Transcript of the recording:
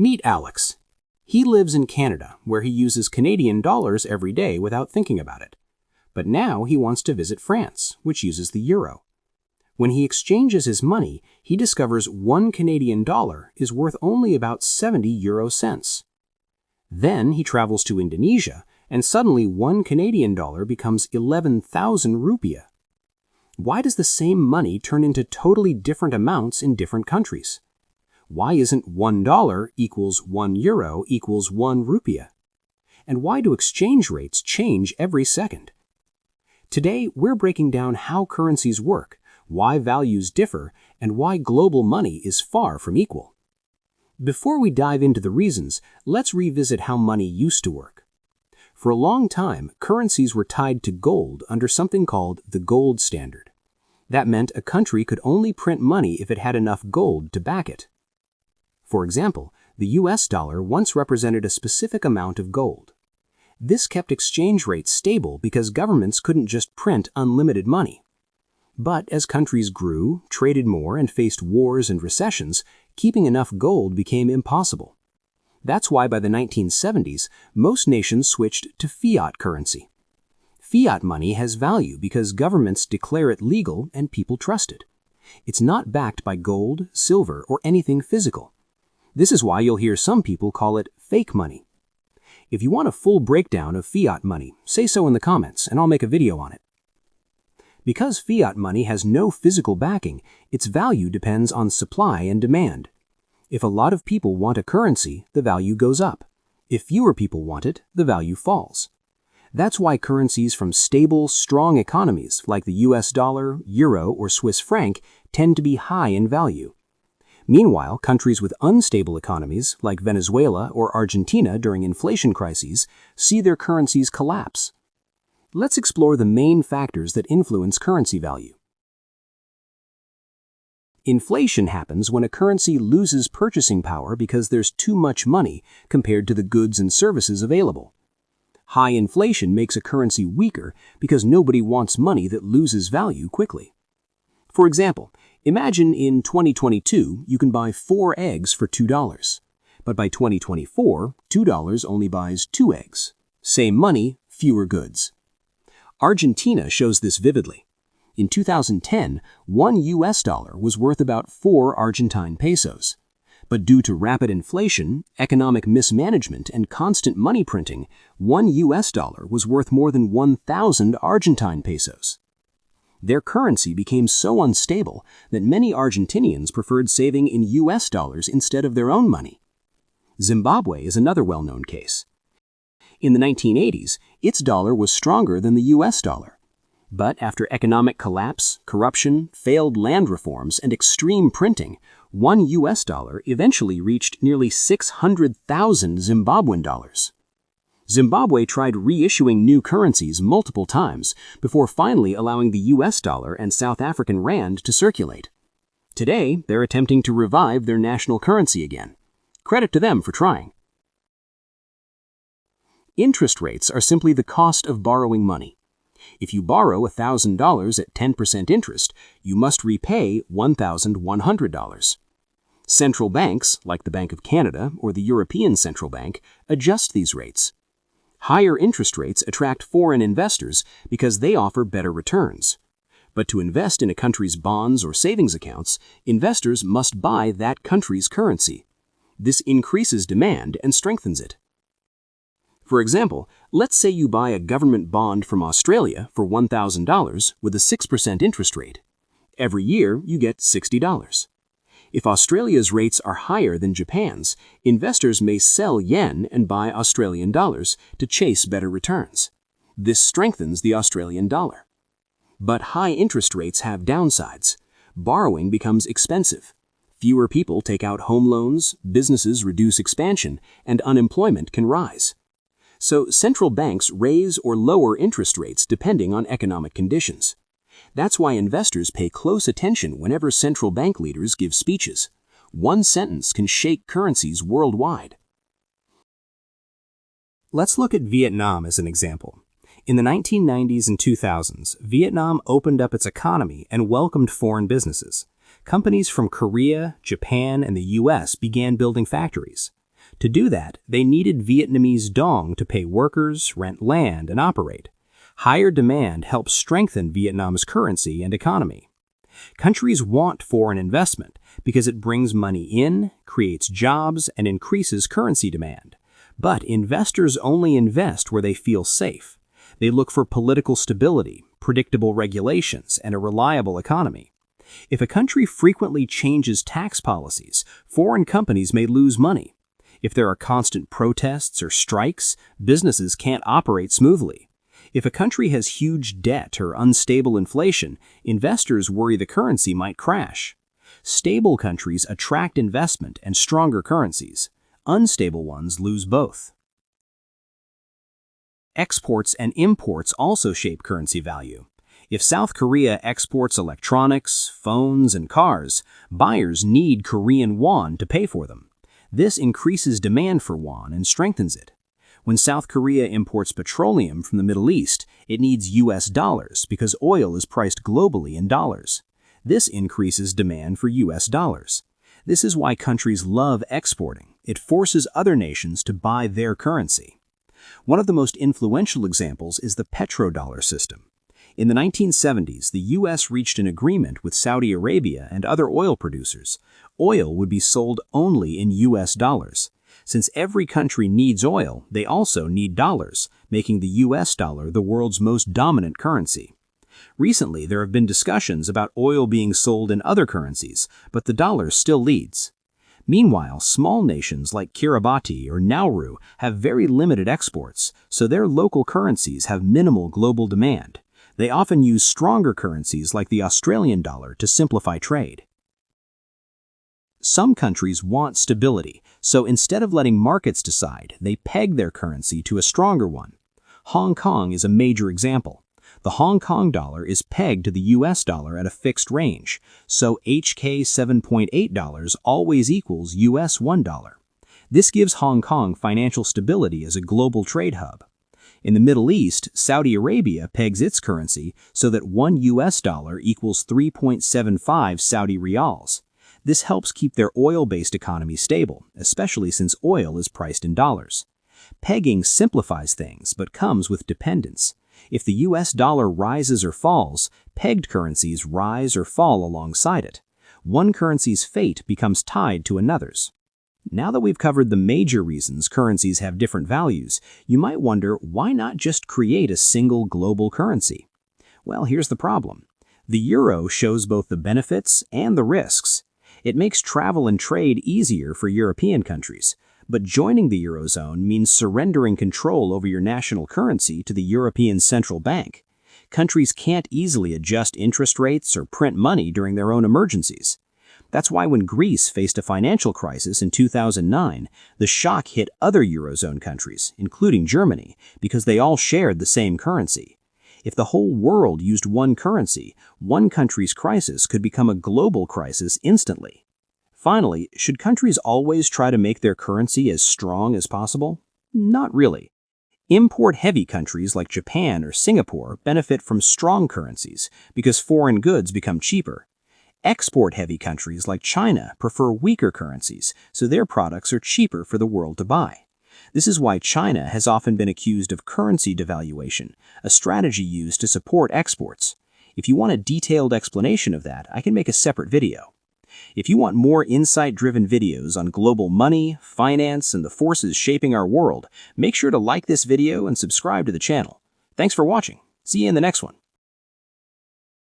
Meet Alex. He lives in Canada, where he uses Canadian dollars every day without thinking about it. But now he wants to visit France, which uses the euro. When he exchanges his money, he discovers 1 Canadian dollar is worth only about 70 euro cents. Then he travels to Indonesia, and suddenly 1 Canadian dollar becomes 11,000 rupiah. Why does the same money turn into totally different amounts in different countries? Why isn't $1 equals 1 euro equals 1 rupiah? And why do exchange rates change every second? Today, we're breaking down how currencies work, why values differ, and why global money is far from equal. Before we dive into the reasons, let's revisit how money used to work. For a long time, currencies were tied to gold under something called the gold standard. That meant a country could only print money if it had enough gold to back it. For example, the US dollar once represented a specific amount of gold. This kept exchange rates stable because governments couldn't just print unlimited money. But as countries grew, traded more, and faced wars and recessions, keeping enough gold became impossible. That's why by the 1970s, most nations switched to fiat currency. Fiat money has value because governments declare it legal and people trust it. It's not backed by gold, silver, or anything physical. This is why you'll hear some people call it fake money. If you want a full breakdown of fiat money, say so in the comments and I'll make a video on it. Because fiat money has no physical backing, its value depends on supply and demand. If a lot of people want a currency, the value goes up. If fewer people want it, the value falls. That's why currencies from stable, strong economies like the US dollar, euro, or Swiss franc tend to be high in value. Meanwhile, countries with unstable economies like Venezuela or Argentina during inflation crises see their currencies collapse. Let's explore the main factors that influence currency value. Inflation happens when a currency loses purchasing power because there's too much money compared to the goods and services available. High inflation makes a currency weaker because nobody wants money that loses value quickly. For example, imagine in 2022 you can buy 4 eggs for $2. But by 2024, $2 only buys 2 eggs. Same money, fewer goods. Argentina shows this vividly. In 2010, 1 US dollar was worth about 4 Argentine pesos. But due to rapid inflation, economic mismanagement, and constant money printing, 1 US dollar was worth more than 1,000 Argentine pesos. Their currency became so unstable that many Argentinians preferred saving in US dollars instead of their own money. Zimbabwe is another well-known case. In the 1980s, its dollar was stronger than the US dollar. But after economic collapse, corruption, failed land reforms, and extreme printing, 1 US dollar eventually reached nearly 600,000 Zimbabwean dollars. Zimbabwe tried reissuing new currencies multiple times before finally allowing the US dollar and South African rand to circulate. Today, they're attempting to revive their national currency again. Credit to them for trying. Interest rates are simply the cost of borrowing money. If you borrow $1,000 at 10% interest, you must repay $1,100. Central banks, like the Bank of Canada or the European Central Bank, adjust these rates. Higher interest rates attract foreign investors because they offer better returns. But to invest in a country's bonds or savings accounts, investors must buy that country's currency. This increases demand and strengthens it. For example, let's say you buy a government bond from Australia for $1,000 with a 6% interest rate. Every year, you get $60. If Australia's rates are higher than Japan's, investors may sell yen and buy Australian dollars to chase better returns. This strengthens the Australian dollar. But high interest rates have downsides. Borrowing becomes expensive. Fewer people take out home loans, businesses reduce expansion, and unemployment can rise. So central banks raise or lower interest rates depending on economic conditions. That's why investors pay close attention whenever central bank leaders give speeches. One sentence can shake currencies worldwide. Let's look at Vietnam as an example. In the 1990s and 2000s, Vietnam opened up its economy and welcomed foreign businesses. Companies from Korea, Japan, and the US began building factories. To do that, they needed Vietnamese dong to pay workers, rent land, and operate. Higher demand helps strengthen Vietnam's currency and economy. Countries want foreign investment because it brings money in, creates jobs, and increases currency demand. But investors only invest where they feel safe. They look for political stability, predictable regulations, and a reliable economy. If a country frequently changes tax policies, foreign companies may lose money. If there are constant protests or strikes, businesses can't operate smoothly. If a country has huge debt or unstable inflation, investors worry the currency might crash. Stable countries attract investment and stronger currencies. Unstable ones lose both. Exports and imports also shape currency value. If South Korea exports electronics, phones, and cars, buyers need Korean won to pay for them. This increases demand for won and strengthens it. When South Korea imports petroleum from the Middle East, it needs US dollars because oil is priced globally in dollars. This increases demand for US dollars. This is why countries love exporting. It forces other nations to buy their currency. One of the most influential examples is the petrodollar system. In the 1970s, the U.S. reached an agreement with Saudi Arabia and other oil producers. Oil would be sold only in U.S. dollars. Since every country needs oil, they also need dollars, making the U.S. dollar the world's most dominant currency. Recently, there have been discussions about oil being sold in other currencies, but the dollar still leads. Meanwhile, small nations like Kiribati or Nauru have very limited exports, so their local currencies have minimal global demand. They often use stronger currencies like the Australian dollar to simplify trade. Some countries want stability, so instead of letting markets decide, they peg their currency to a stronger one. Hong Kong is a major example. The Hong Kong dollar is pegged to the US dollar at a fixed range, so HK $7.8 always equals US $1. This gives Hong Kong financial stability as a global trade hub. In the Middle East, Saudi Arabia pegs its currency so that 1 US dollar equals 3.75 Saudi riyals. This helps keep their oil-based economy stable, especially since oil is priced in dollars. Pegging simplifies things, but comes with dependence. If the US dollar rises or falls, pegged currencies rise or fall alongside it. One currency's fate becomes tied to another's. Now that we've covered the major reasons currencies have different values, you might wonder, why not just create a single global currency? Well, here's the problem. The euro shows both the benefits and the risks. It makes travel and trade easier for European countries, but joining the eurozone means surrendering control over your national currency to the European Central Bank. Countries can't easily adjust interest rates or print money during their own emergencies. That's why when Greece faced a financial crisis in 2009, the shock hit other Eurozone countries, including Germany, because they all shared the same currency. If the whole world used one currency, one country's crisis could become a global crisis instantly. Finally, should countries always try to make their currency as strong as possible? Not really. Import-heavy countries like Japan or Singapore benefit from strong currencies because foreign goods become cheaper. Export-heavy countries like China prefer weaker currencies, so their products are cheaper for the world to buy. This is why China has often been accused of currency devaluation, a strategy used to support exports. If you want a detailed explanation of that, I can make a separate video. If you want more insight-driven videos on global money, finance, and the forces shaping our world, make sure to like this video and subscribe to the channel. Thanks for watching. See you in the next one.